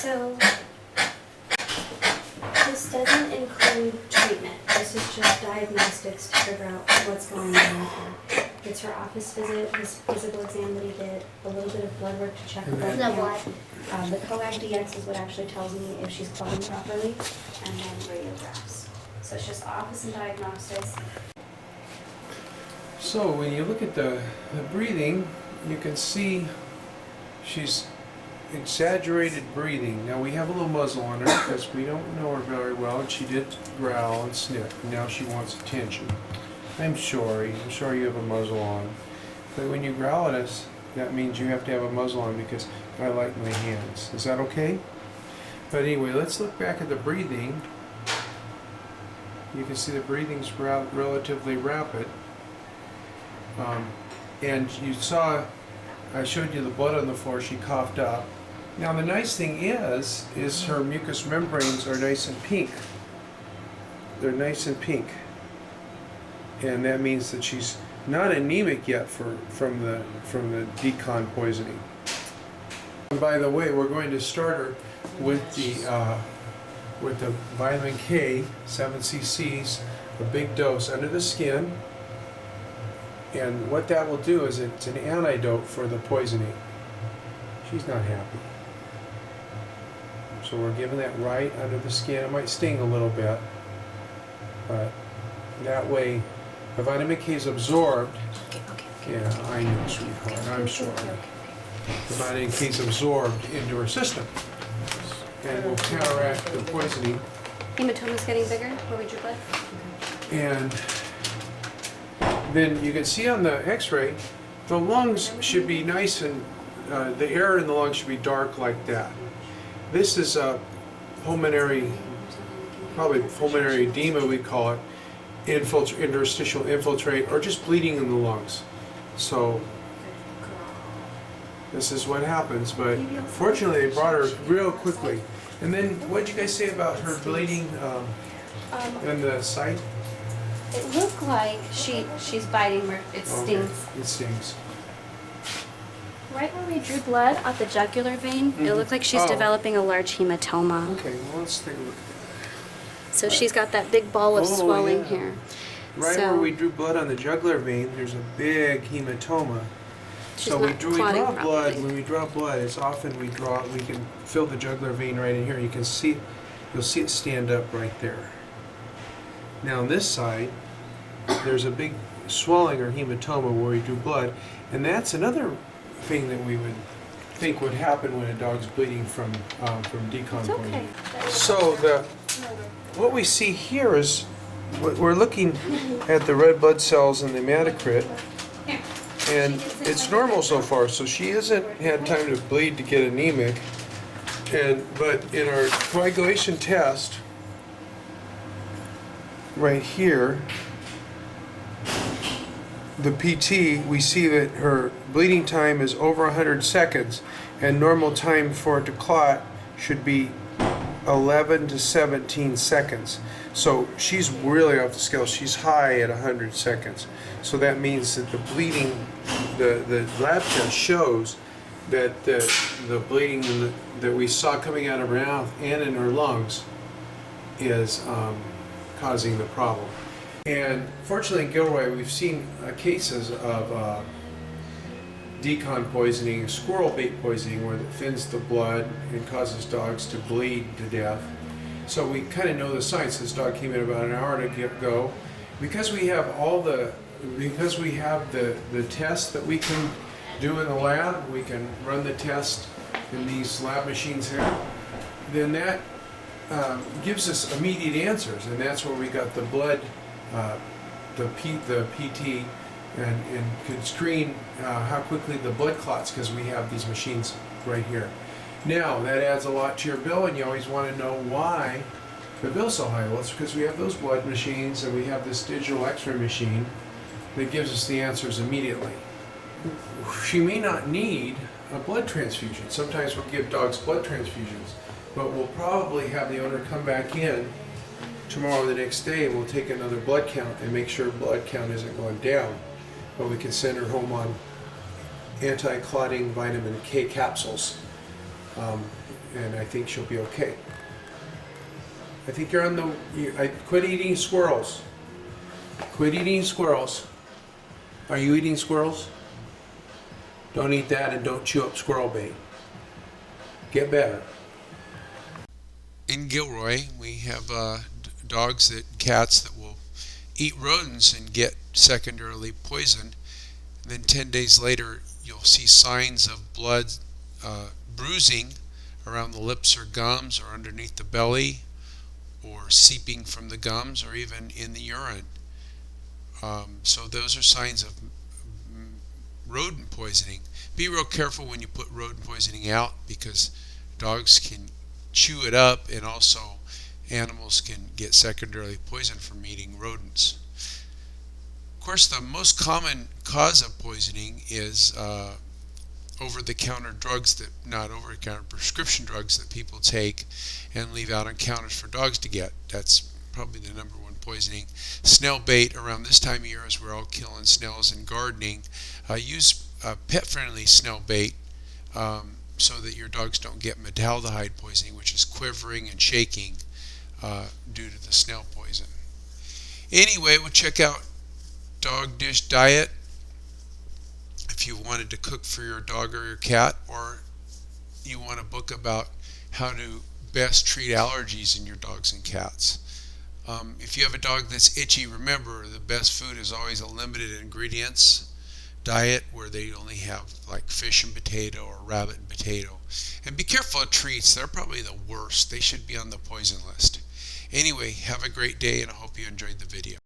So this doesn't include treatment. This is just diagnostics to figure out what's going on with her. It's her office visit, this physical exam that he did, a little bit of blood work to check the blood count. The coag DX is what actually tells me if she's clotting properly, and then radiographs. So it's just office and diagnostics. So when you look at the breathing, you can see she's exaggerated breathing. Now we have a little muzzle on her because we don't know her very well, and she did growl and sniff. Now she wants attention. I'm sorry you have a muzzle on. But when you growl at us, that means you have to have a muzzle on because I like my hands. Is that okay? But anyway, let's look back at the breathing. You can see the breathing's relatively rapid. And you saw, I showed you the blood on the floor, she coughed up. Now the nice thing is her mucous membranes are nice and pink. They're nice and pink. And that means that she's not anemic yet from the decon poisoning. And by the way, we're going to start her with the vitamin K, 7 cc's, a big dose under the skin. And what that will do is it's an antidote for the poisoning. She's not happy. So we're giving that right under the skin. It might sting a little bit, but that way the vitamin K is absorbed. Okay. Yeah, I know, sweetheart. I'm sorry. The vitamin K is absorbed into her system and will counteract the poisoning. Hematoma's getting bigger where we drew blood. And then you can see on the x-ray, the lungs should be nice and, the air in the lungs should be dark like that. This is a pulmonary, probably pulmonary edema we call it, interstitial infiltrate, or just bleeding in the lungs. So this is what happens, but fortunately they brought her real quickly. And then what did you guys say about her bleeding in the site? It looked like she's biting where it stings. Okay. It stings. Right where we drew blood at the jugular vein, it looked like she's developing a large hematoma. Okay, well let's take a look at that. So she's got that big ball of swelling here. Right where we drew blood on the jugular vein, there's a big hematoma. So When we draw blood, it's often we can fill the jugular vein right in here. You can see, you'll see it stand up right there. Now on this side, there's a big swelling or hematoma where we drew blood, and that's another thing that we would think would happen when a dog's bleeding from decon poisoning. So what we see here is we're looking at the red blood cells in the hematocrit, and it's normal so far. So she hasn't had time to bleed to get anemic, but in our coagulation test right here, the PT, we see that her bleeding time is over 100 seconds, and normal time for it to clot should be 11 to 17 seconds. So she's really off the scale. She's high at 100 seconds. So that means that the bleeding, the lab test shows that the bleeding that we saw coming out of her mouth and in her lungs is causing the problem. And fortunately in Gilroy, we've seen cases of decon poisoning, squirrel bait poisoning, where it thins the blood and causes dogs to bleed to death. So we kind of know the science. This dog came in about an hour ago. Because we have the tests that we can do in the lab, we can run the test in these lab machines here, then that gives us immediate answers, and that's where we got the blood, the PT, and could screen how quickly the blood clots, because we have these machines right here. Now, that adds a lot to your bill, and you always want to know why the bill's so high. Well, it's because we have those blood machines, and we have this digital x-ray machine that gives us the answers immediately. She may not need a blood transfusion. Sometimes we'll give dogs blood transfusions, but we'll probably have the owner come back in tomorrow or the next day, and we'll take another blood count and make sure blood count isn't going down. But we can send her home on anti-clotting vitamin K capsules. and I think she'll be okay. I think you're on the. Quit eating squirrels. Quit eating squirrels. Are you eating squirrels? Don't eat that, and don't chew up squirrel bait. Get better. In Gilroy, we have dogs and cats that will eat rodents and get secondarily poisoned. And then 10 days later, you'll see signs of blood bruising around the lips or gums or underneath the belly, or seeping from the gums, or even in the urine. So those are signs of rodent poisoning. Be real careful when you put rodent poisoning out, because dogs can chew it up, and also animals can get secondarily poisoned from eating rodents. Of course, the most common cause of poisoning is over-the-counter drugs that, not over-the-counter, prescription drugs that people take and leave out on counters for dogs to get. That's probably the number one poisoning. Snail bait around this time of year, as we're all killing snails and gardening. Use pet-friendly snail bait so that your dogs don't get metaldehyde poisoning, which is quivering and shaking due to the snail poison. Anyway, we'll check out Dog Dish Diet if you wanted to cook for your dog or your cat, or you want a book about how to best treat allergies in your dogs and cats. If you have a dog that's itchy, remember the best food is always a limited ingredients diet, where they only have like fish and potato or rabbit and potato. And be careful of treats. They're probably the worst. They should be on the poison list. Anyway, have a great day, and I hope you enjoyed the video.